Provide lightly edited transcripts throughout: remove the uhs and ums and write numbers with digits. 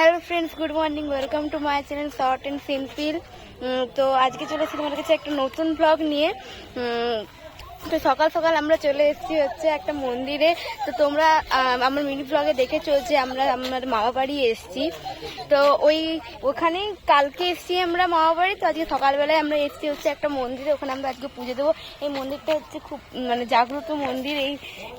Hello friends, good morning, welcome to my channel short and simple. তো আজকে চলে এসেছি তোমাদের কাছে একটা নতুন ব্লগ নিয়ে। তো সকাল সকাল আমরা চলে এসেছি হচ্ছে একটা মন্দিরে। তো তোমরা আমার মিনি ব্লগে দেখেছো যে আমরা আমার মামা বাড়ি এসেছি। তো ওখানেই কালকে এসেছি আমরা মামা বাড়ি। তো আজকে সকালবেলায় আমরা এসেছি হচ্ছে একটা মন্দিরে, ওখানে আমরা আজকে পুজো দেবো। এই মন্দিরটা হচ্ছে খুব জাগ্রত মন্দির। এই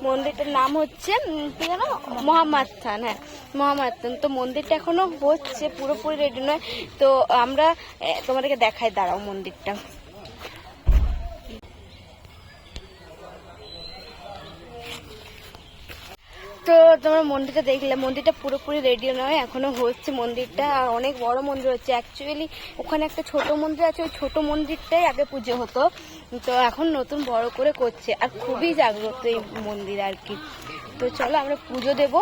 মন্দিরটার নাম হচ্ছে কি জানো, মহামাত্থান। হ্যাঁ, মহামাত্থান। তো মন্দিরটা এখনো হচ্ছে, পুরোপুরি রেডি নয়। তো আমরা তোমাদেরকে দেখাই, দাঁড়াও মন্দিরটা। তো তোমরা মন্দিরটা দেখলে, মন্দিরটা পুরোপুরি রেডি নয়, এখনো হচ্ছে মন্দিরটা। আর অনেক বড় মন্দির হচ্ছে। অ্যাকচুয়ালি ওখানে একটা ছোট মন্দির আছে, ওই ছোট মন্দিরটাই আগে পুজো হতো। তো এখন নতুন বড় করে করছে, আর খুবই জাগ্রত এই মন্দির আর কি। তো চলো আমরা পুজো দেবো।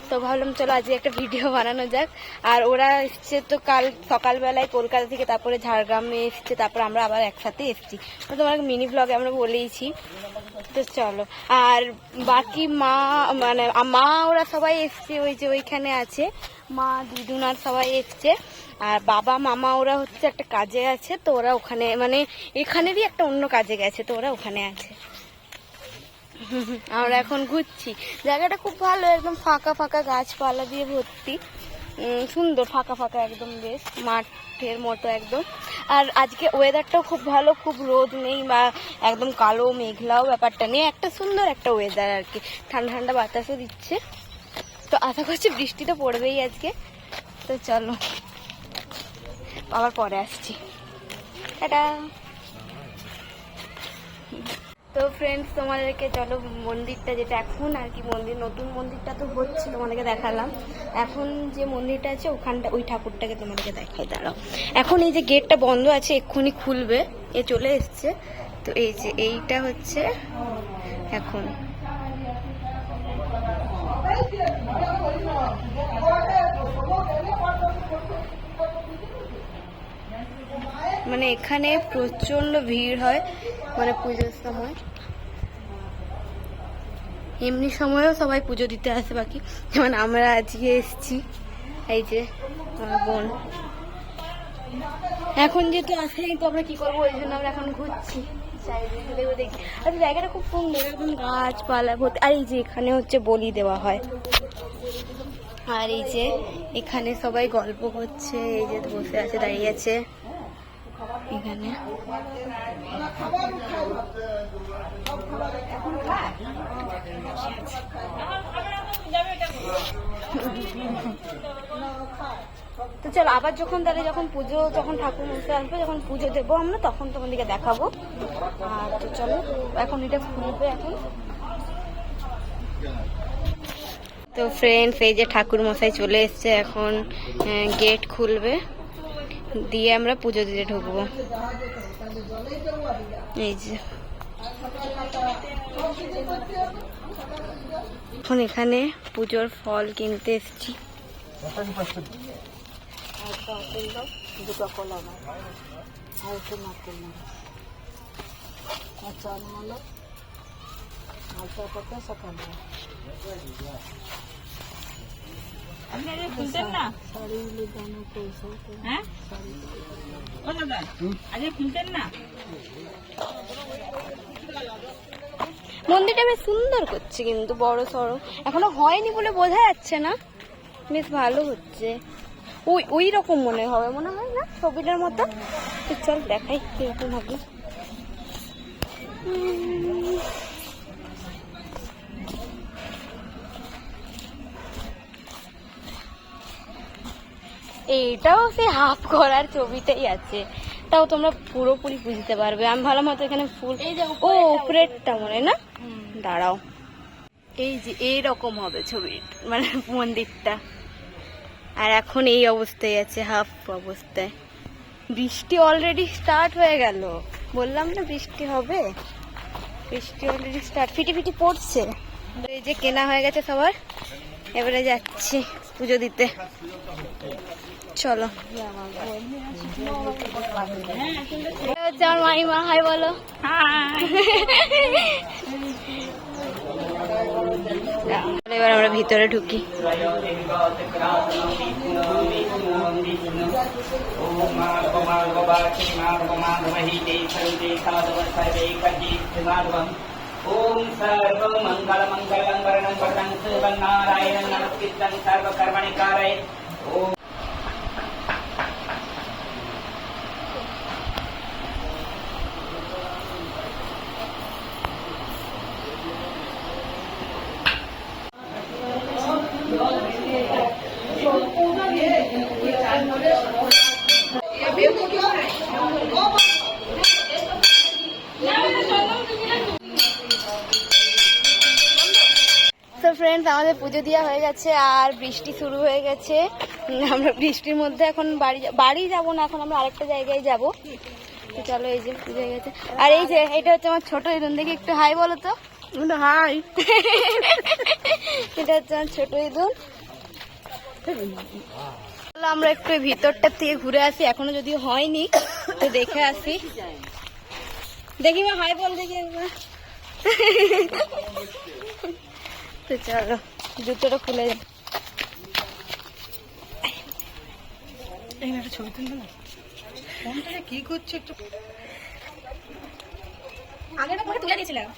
তো ভাবলাম চলো আজকে একটা ভিডিও বানানো যাক। আর ওরা এসছে তো কাল সকালবেলায় কলকাতা থেকে, তারপরে ঝাড়গ্রামে এসছে, তারপরে আমরা আবার একসাথে এসছি। তো তোমার মিনি ব্লগে আমরা বলেইছি। তো চলো। আর বাকি মা ওরা সবাই এসছে, ওই যে ওইখানে আছে মা, দিদুনার সবাই এসছে। আর বাবা মামা ওরা হচ্ছে একটা কাজে আছে, তো ওরা ওখানে এখানেরই একটা অন্য কাজে গেছে, তো ওরা ওখানে আছে। আমরা এখন ঘুরছি। জায়গাটা খুব ভালো, একদম ফাঁকা ফাঁকা, গাছপালা দিয়ে ভর্তি, সুন্দর, ফাঁকা ফাঁকা একদম, বেশ মাঠের মতো একদম। আর আজকে ওয়েদারটাও খুব ভালো, খুব রোদ নেই বা একদম কালো মেঘলাও ব্যাপারটা নেই, একটা সুন্দর একটা ওয়েদার আর কি। ঠান্ডা ঠান্ডা বাতাসও দিচ্ছে। তো আশা করছি বৃষ্টি তো পড়বেই আজকে। তো চলো আবার পরে আসছি, টাটা। তো ফ্রেন্ডস, তোমাদেরকে চলো মন্দিরটা, যেটা এখন আর কি মন্দির, নতুন মন্দিরটা তো হচ্ছে, তোমাদেরকে দেখালাম। এখন যে মন্দিরটা আছে ওখানটা, ওই ঠাকুরটাকে তোমাদেরকে দেখাই, দাঁড়াও। এখন এই যে গেটটা বন্ধ আছে, এক্ষুনি খুলবে, এ চলে এসছে। তো এই যে এইটা হচ্ছে এখন, এখানে প্রচন্ড ভিড় হয় পুজোর সময়। এমনি সময়ও সবাই পুজো দিতে আসে, বাকি যেমন আমরা আজকে এসেছি। এই যে আমার বোন এখন যেহেতু আসেনি, তো আমরা কি করবো, ওই জন্য আমরা এখন ঘুরছি দেখি। আর জায়গাটা খুব সুন্দর, একদম গাছপালা ভর্তি। আর এই যে এখানে হচ্ছে বলি দেওয়া হয়। আর এই যে এখানে সবাই গল্প করছে, এই যে বসে আছে, দাঁড়িয়ে আছে এখানে। তো চলো আবার যখন পুজো, যখন ঠাকুর মশাই আসবে, যখন পুজো দেবো আমরা, তখন তোমাদেরকে দেখাবো। আর তো চলো, এখন এটা খুলবে এখন। তো ফ্রেন্ডস, এই যে ঠাকুর মশাই চলে এসছে, এখন গেট খুলবে, দিয়ে আমরা পুজো দিতে ঢুকবো। এই যে এখন এখানে পুজোর ফল কিনতে এসছি। মন্দিরটা বেশ সুন্দর করছে, কিন্তু বড় সড়ো এখনো হয়নি বলে বোঝা যাচ্ছে না, বেশ ভালো হচ্ছে। ওই রকম মনে হয় না ছবিটার মতো। চল দেখাই কিরকম হবে। এইটাও সেই হাফ করার ছবিটাই আছে, তাও তোমরা পুরোপুরি বুঝতে পারবে। আমি ভালো মতো এখানে ফুল, ও উপরেরটা মনে না, দাঁড়াও, এই যে এইরকম হবে ছবি, মন্দিরটা। আর এখন এই অবস্থায় আছে, হাফ অবস্থায়। বৃষ্টি অলরেডি স্টার্ট হয়ে গেল, বললাম না বৃষ্টি হবে। বৃষ্টি অলরেডি স্টার্ট, ফিটি ফিটি পড়ছে। এই যে কেনা হয়ে গেছে সবার, এবারে যাচ্ছি পুজো দিতে। চলো। আমার মাইমা, হাই বলো। এবার আমরা ভিতরে ঢুকি। ओम सर्व मंगल मंगलम वरणं वरणं सुवन्नारायणं नमस्कृतं सर्वकर्मणि कारये ओम তো ফ্রেন্ডস, আমাদের পুজো দেওয়া হয়ে গেছে আর বৃষ্টি শুরু হয়ে গেছে। আমরা বৃষ্টির মধ্যে এখন বাড়ি যাব না, এখন আমরা আরেকটা জায়গায় যাব। তো চলো, এই যে পুজো হয়ে গেছে। আর এই যে এটা হচ্ছে আমার ছোট ইঁদুর, দেখি একটু হাই বলো তো। হাই। এটা হচ্ছে আমার ছোট ইঁদুর। আমরা একটু ভিতরটার থেকে ঘুরে আসি, এখনো যদিও হয়নি, তো দেখে আসি। দেখি মা, হাই বল দেখি একবার। তো চলো, জুতোটা খুলে যায়। একটা ছবি তুলবে না? ফোনটা কি করছে একটু আগেটা করে তুলে দিয়েছিলাম।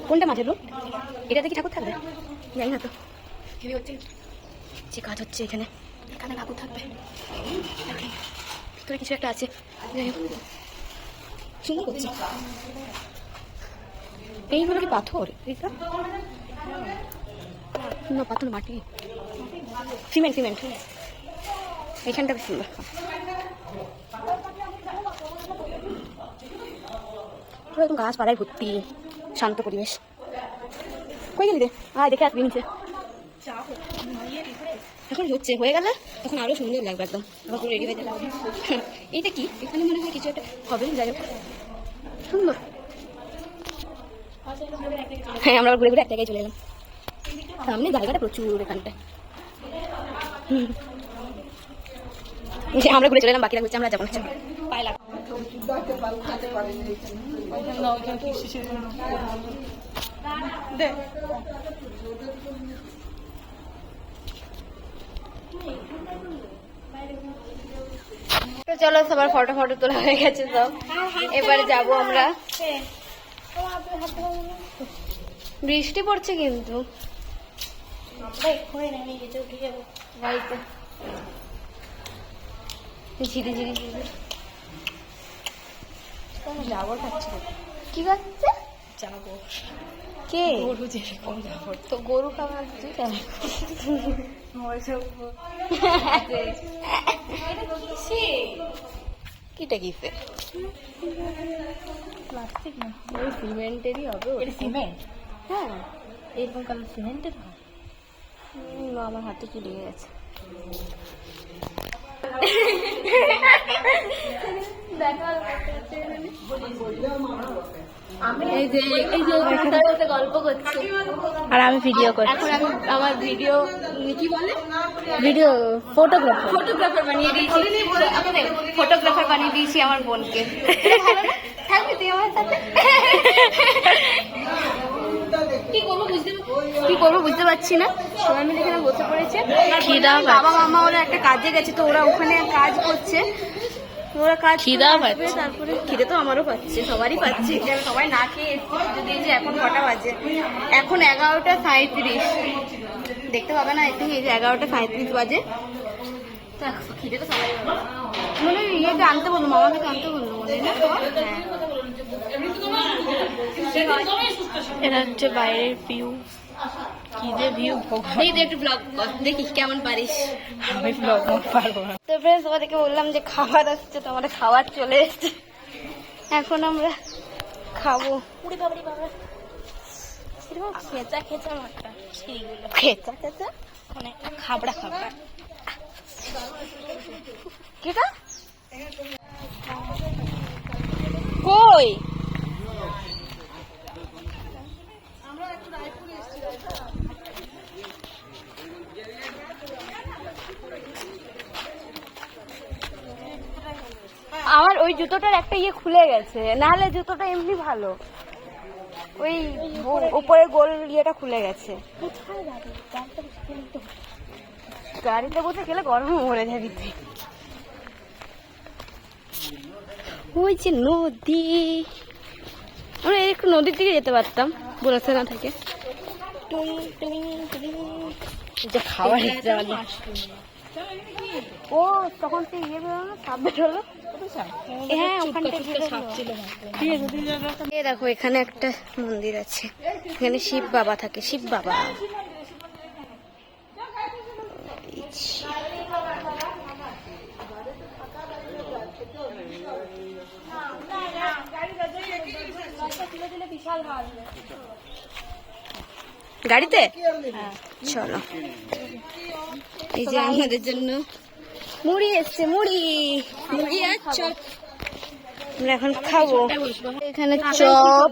কোনটা মাঝে লোক? এটাতে কি ঠাকুর থাকবে? জানি না তো, কি হচ্ছে যে কাজ হচ্ছে এখানে। এখানে ঠাকুর থাকবে, ভিতরে কিছু একটা আছে। যাই হোক, সুন্দর করছে। এইগুলো কি পাথর? না, পাথর, মাটি, সিমেন্ট। সিমেন্ট এইখানটা বেশ সুন্দর। একদম গাছপালায় ভর্তি, শান্ত পরিবেশ। কই গেলি রে? দেখে আসবি নিচে। এখন হচ্ছে, হয়ে গেলে তখন আরো সুন্দর লাগবে, একদম পুরো রেডি হয়ে যাবে। এইটা কি? এখানে মনে হয় কিছু একটা হবে। যাই হোক, সুন্দর। হ্যাঁ, আমরা ঘুরে ঘুরে এক জায়গায় চলে এলাম। সামনে জায়গাটা প্রচুর, এখানটায় আমরা ঘুরে চলে এলাম, বাকিরা ঘুরছে, আমরা যাবো না। পায়ে লাগ। তো চলো, সবার ফটো তোলা হয়ে গেছে সব। এবারে যাবো আমরা। বৃষ্টি পড়ছে কিন্তু বাড়িতে ঝিরি ঝিরি যাবো খাচ্ছে। কি খাচ্ছে? যাবো। কে? গরু যেরকম যাবো তো, গরু খাবার তুই কেন? কিটা কিসে? প্লাস্টিক না, ওই সিমেন্টেরই হবে। এটা সিমেন্ট? হ্যাঁ, এরকম কালার সিমেন্টের হয়। আমার হাতে কি লেগে গেছে। গল্প করছি আর আমি ভিডিও করছি। এখন আমি আমার ভিডিও কি বলে, ভিডিও ফটোগ্রাফার বানিয়ে দিয়েছি। ফটোগ্রাফার বানিয়ে দিয়েছি আমার বোনকে। থাকবি তুই আমার সাথে? কি করবো বুঝতে পারছি না। সবাই মিলে এখানে বসে পড়েছে। বাবা মামা ওরা একটা কাজে গেছে, তো ওরা ওখানে কাজ করছে। ওরা কাজ তারপরে খিদে তো আমারও পাচ্ছে, সবারই পাচ্ছে। সবাই না খেয়ে এসেছি দিয়েছে। এখন কটা বাজে? এখন 11:37। দেখতে পাবে না, একটু এই যে 11:37 বাজে। তো খিদে তো সবাই মনে হয় ইয়েকে আনতে বললো, মামাকে আনতে বললো মনে হয় না? এটা হচ্ছে বাইরের ভিউ। কি যে ভিউ, একটু ব্লগ দেখি কেমন পারিস। আমি ব্লগ পারবো না। তো ফ্রেন্ডস, তোমাদেরকে বললাম যে খাবার আসছে, তো আমাদের খাবার চলে এসছে। এখন আমরা খাবো। খেচা খেচা মাঠটা, খেচা খেচা মানে খাবড়া খাবড়া। কেটা কই? আমার ওই জুতোটার একটা ইয়ে খুলে গেছে, নাহলে জুতোটা এমনি ভালো। ওই উপরে গোল ইয়েটা খুলে গেছে। গাড়িতে বসে গেলে গরমে মরে যাবি তুই। ওই যে নদী, আমরা একটু নদীর দিকে যেতে পারতাম বোলাসেনা থেকে। যে খাবার ও তখন সে ইয়ে বেরোলো না, সাপ বেরোলো। হ্যাঁ ওখান থেকে দেখো এখানে একটা মন্দির আছে, এখানে শিব বাবা থাকে, শিব বাবা। গাড়িতে চলো, এই যে আমাদের জন্য মুড়ি এসছে, মুড়ি মুড়ি আর চপ আমরা এখন খাবো। এখানে চপ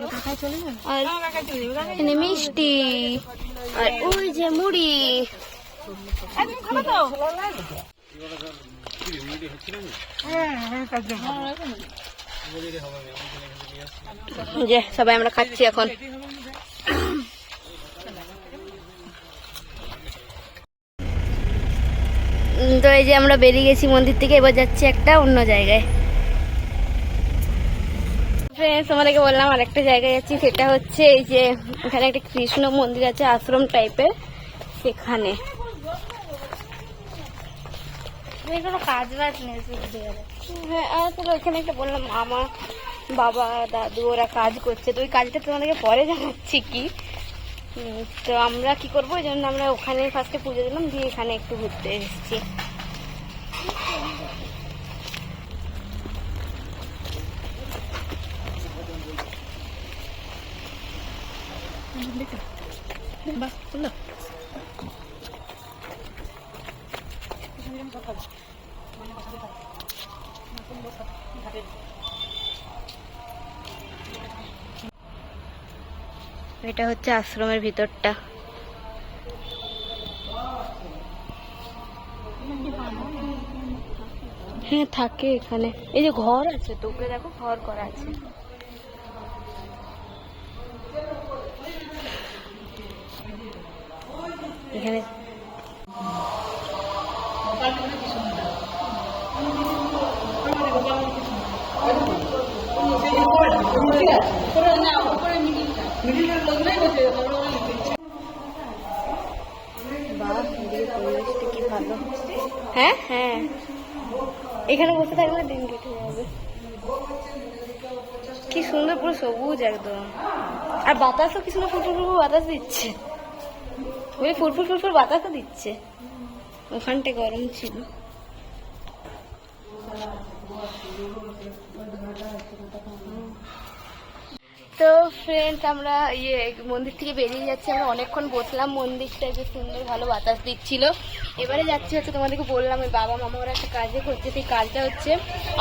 আর এখানে মিষ্টি আর ওই যে মুড়ি। যে সবাই আমরা খাচ্ছি এখন। তো এই যে আমরা বেরিয়ে গেছি মন্দির থেকে, এবার যাচ্ছি একটা অন্য জায়গায়। ফ্রেন্ডস তোমাদেরকে বললাম আর একটা জায়গায় যাচ্ছি, সেটা হচ্ছে এই যে এখানে একটা কৃষ্ণ মন্দির আছে আশ্রম টাইপের, সেখানে কোনো কাজ বাজ নেই। হ্যাঁ আসলে ওইখানে একটা বললাম মামা বাবা দাদু ওরা কাজ করছে, তো ওই কাজটা তোমাদেরকে পরে জানাচ্ছি কি। তো আমরা কি করবো, এই জন্য আমরা ওখানে ফার্স্টে পুজো দিলাম, দিয়ে এখানে একটু ঘুরতে এসেছি। এটা হচ্ছে আশ্রমের ভিতরটা। হ্যাঁ থাকে এখানে, এই যে ঘর আছে তো উপরে দেখো ঘর করা আছে। এখানে কি ভালো। হ্যাঁ হ্যাঁ এখানে বসে থাকলে দিন কেটে যাবে। কি সুন্দর পুরো সবুজ একদম, আর বাতাসও কি সুন্দর ফুরফুর ফুরফুর বাতাস দিচ্ছে, ওই ফুরফুর ফুরফুর বাতাসও দিচ্ছে। ওখানটা গরম ছিল। তো ফ্রেন্ডস আমরা মন্দির থেকে বেরিয়ে যাচ্ছি, আমরা অনেকক্ষণ বসলাম, মন্দিরটা যে সুন্দর ভালো বাতাস দিচ্ছিল। এবারে যাচ্ছি হচ্ছে তোমাদেরকে বললাম ওই বাবা মামা ওরা একটা কাজে করছে, সেই কাজটা হচ্ছে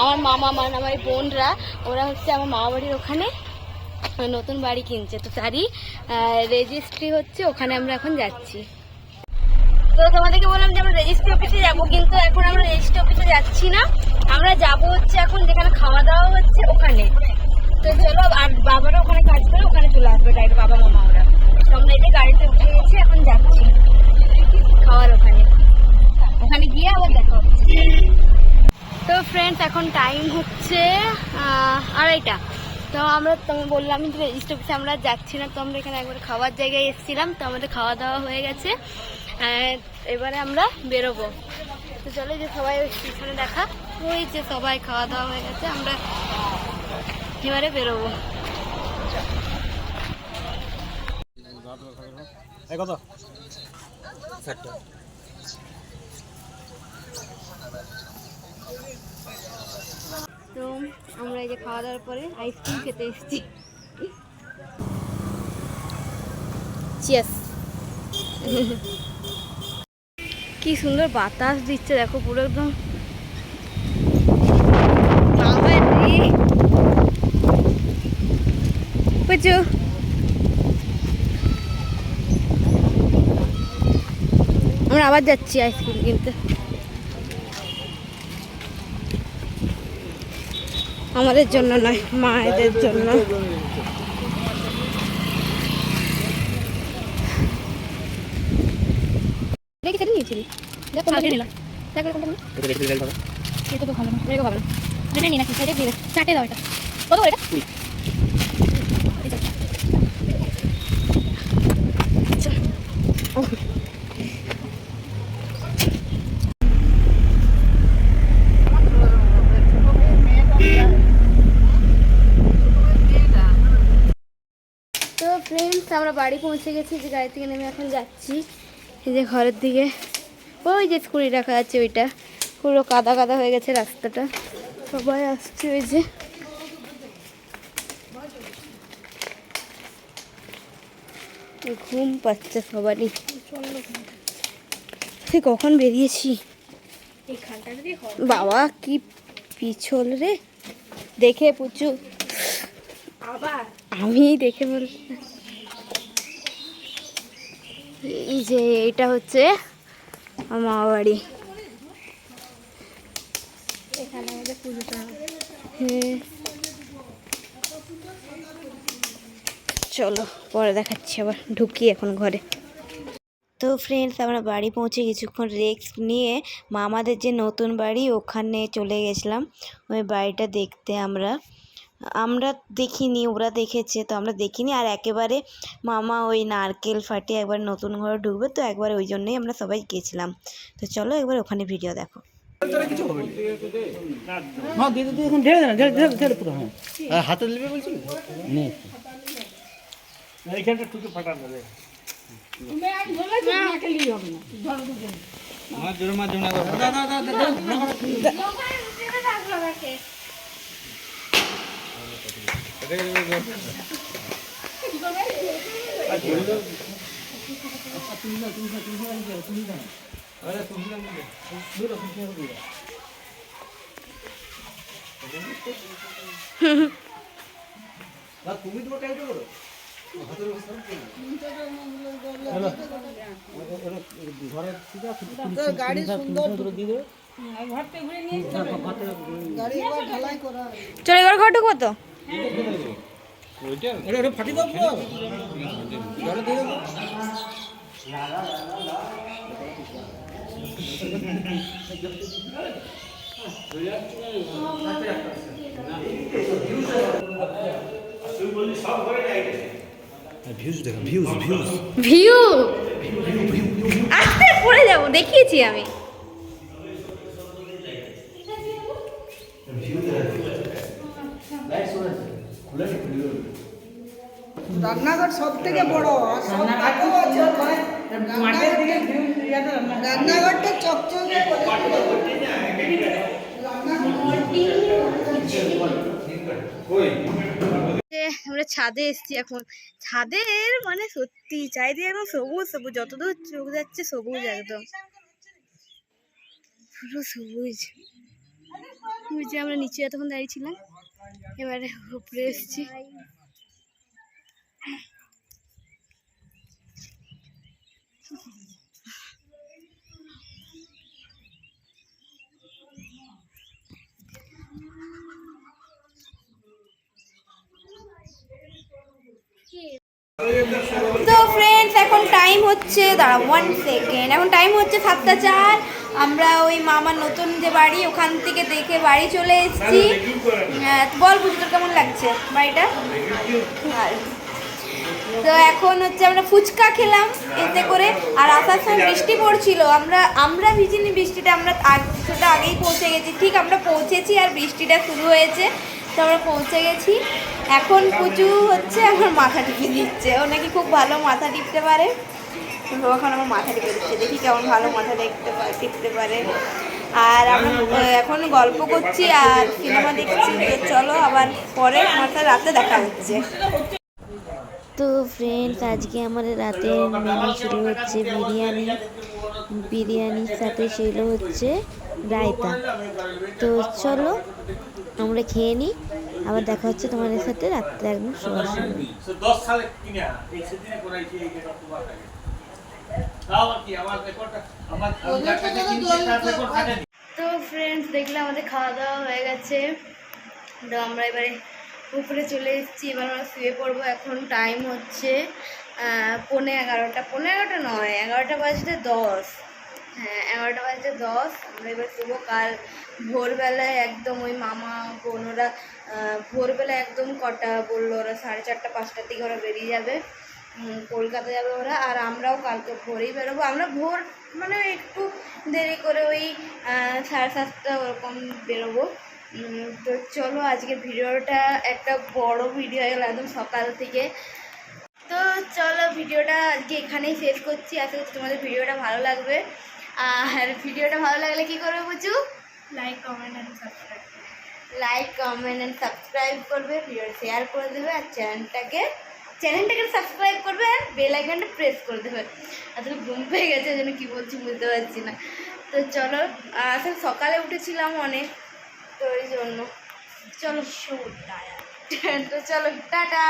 আমার মামা মানে আমার বোনরা ওরা হচ্ছে আমার মামা বাড়ির ওখানে নতুন বাড়ি কিনছে, তো তারই রেজিস্ট্রি হচ্ছে, ওখানে আমরা এখন যাচ্ছি। তো তোমাদেরকে বললাম যে আমরা রেজিস্ট্রি অফিসে যাবো, কিন্তু এখন আমরা রেজিস্ট্রি অফিসে যাচ্ছি না, আমরা যাবো হচ্ছে এখন যেখানে খাওয়া দাওয়া হচ্ছে ওখানে। তো চলো, আর বাবারা ওখানে কাজ করে ওখানে চলে আসবে ডাইরেক্ট, বাবা মামা ওরা। তো আমরা এই যে গাড়িতে উঠে গেছি, এখন যাচ্ছি খাওয়ার ওখানে, ওখানে গিয়ে আবার দেখা হচ্ছে। তো ফ্রেন্ডস এখন টাইম হচ্ছে 2:30। তো আমরা বললাম যে রেজিস্ট্রি অফিসে আমরা যাচ্ছি না, তো আমরা এখানে একবার খাওয়ার জায়গায় এসেছিলাম, তো আমাদের খাওয়া দাওয়া হয়ে গেছে, এবারে আমরা বেরোবো। তো চলো যে সবাই পিছনে দেখা, ওই যে সবাই খাওয়া দাওয়া হয়ে গেছে, আমরা এবারে বেরোবো। তো আমরা এই যে খাওয়া দাওয়ার পরে আইসক্রিম খেতে এসেছি। চিয়ার্স। কি সুন্দর বাতাস দিচ্ছে দেখো, পুরো একদম বুঝছো। আমরা আবার যাচ্ছি আইসক্রিম কিনতে, আমাদের জন্য নয় মায়েদের জন্য। দেখি সেটা নিয়েছিলি দেখো কালকে নিলাম দেখো কোনটা নিই এটা দেখতে দিলে হবে এটা তো ভালো না এরকম ভালো না এটা নিই নাকি এটা দিয়ে চারটে দাও এটা কত করে এটা তো ফ্রেন্ডস আমরা বাড়ি পৌঁছে গেছি, যে গাড়ি থেকে নেমে এখন যাচ্ছি এই যে ঘরের দিকে। ওই যে স্কুটি রাখা আছে ওইটা পুরো কাদা কাদা হয়ে গেছে রাস্তাটা, সবাই আসছে ওই যে। ঘুম পাচ্ছে সবারই, সে কখন বেরিয়েছি বাবা, কি পিছল রে দেখে পুচু, আবার আমি দেখে বল। এই যে এটা হচ্ছে আমার মামা বাড়ি, এখানে আমাদের পুজোটা হবে। হ্যাঁ চলো পরে দেখাচ্ছি, আবার ঢুকি এখন ঘরে। তো ফ্রেন্ডস আমরা বাড়ি পৌঁছে কিছুক্ষণ রেস্ট নিয়ে মামাদের যে নতুন বাড়ি ওখানে চলে গেছিলাম ওই বাড়িটা দেখতে। আমরা দেখিনি, ওরা দেখেছে, তো আমরা দেখিনি। আর একেবারে মামা ওই নারকেল ফাটিয়ে একবার নতুন ঘরে ঢুকবে, তো একবার ওই জন্যই আমরা সবাই গেছিলাম। তো চলো একবার ওখানে ভিডিও দেখো। হাতে নেবে বলছিল এইখানটা টুকু ফাটানো যাবে তুমি তোমার টাইট করো গাড়ি সুন্দর দিয়ে দেবে চলো এবার ঘর ঢুকবো তো। ফাটি দাও জলে দিয়ে দেবো ভিউ আস্তে পড়ে যাবো, দেখিয়েছি আমি। রান্নাঘর সব থেকে বড়, আর সব কাকও আছে ওখানে। রান্নাঘরটা চকচকে আমরা ছাদে এসেছি এখন। ছাদের মানে সত্যি চারিদিকে একদম সবুজ সবুজ, যতদূর চোখ যাচ্ছে সবুজ, একদম পুরো সবুজ। ওই যে আমরা নিচে এতক্ষণ দাঁড়িয়েছিলাম, এবারে উপরে এসেছি। তো ফ্রেন্ডস এখন টাইম হচ্ছে, দাঁড়াও 1 সেকেন্ড, এখন টাইম হচ্ছে 7:04। আমরা ওই মামার নতুন যে বাড়ি ওখান থেকে দেখে বাড়ি চলে এসেছি। বল বুঝি তোর কেমন লাগছে বাড়িটা? তো এখন হচ্ছে আমরা ফুচকা খেলাম এতে করে, আর আসার সময় বৃষ্টি পড়ছিল। আমরা ভিজিনি বৃষ্টিটা, আমরা কিছুটা আগেই পৌঁছে গেছি। ঠিক আমরা পৌঁছেছি আর বৃষ্টিটা শুরু হয়েছে, তো আমরা পৌঁছে গেছি। এখন পুজু হচ্ছে আমার মাথা টিপে দিচ্ছে, ও নাকি খুব ভালো মাথা টিপতে পারে। এখন আমার মাথা টিপে দিচ্ছে, দেখি কেমন ভালো মাথা টিপতে পারে। আর আমরা এখন গল্প করছি আর সিনেমা দেখছি। তো চলো আবার পরে আমার সাথে রাতে দেখা হচ্ছে। তো ফ্রেন্ডস আজকে আমাদের রাতে মেনু ছিল হচ্ছে বিরিয়ানির সাথে ছিল হচ্ছে রায়তা। তো চলো আমরা খেয়ে নিই, আবার দেখা হচ্ছে তোমাদের সাথে রাত্রে একদম শোয়ার সময়। তো ফ্রেন্ডস দেখলে আমাদের খাওয়া দাওয়া হয়ে গেছে, তো আমরা এবারে উপরে চলে এসেছি। এবার আমরা শুয়ে পড়বো। এখন টাইম হচ্ছে 11:15, 11:15 নয়, 11টা বাজতে 10। হ্যাঁ 11:10 আমরা এবার শুভ। কাল ভোরবেলায় একদম ওই মামা বোন ওরা ভোরবেলা একদম কটা বললো, ওরা 4:30 5টার দিকে ওরা বেরিয়ে যাবে, কলকাতা যাবে ওরা। আর আমরাও কালকে ভোরেই বেরোবো। আমরা ভোর মানে একটু দেরি করে ওই 7:30 ওরকম বেরোবো। তো চলো আজকে ভিডিওটা একটা বড় ভিডিও হয়ে গেল একদম সকাল থেকে। তো চলো ভিডিওটা আজকে এখানেই শেষ করছি। আশা করছি তোমাদের ভিডিওটা ভালো লাগবে। আর ভিডিওটা ভালো লাগলে কি করবে বুঝু? লাইক কমেন্ট অ্যান্ড সাবস্ক্রাইব করবে, ভিডিওটা শেয়ার করে দেবে, আর চ্যানেলটাকে সাবস্ক্রাইব করবে, আর বেল আইকনটা প্রেস করে দেবে। আসলে ঘুম পেয়ে গেছে, ওই জন্য কী বলছি বুঝতে পারছি না। তো চলো, আসলে সকালে উঠেছিলাম অনেক, তো ওই জন্য চলো তো চলো টাটা।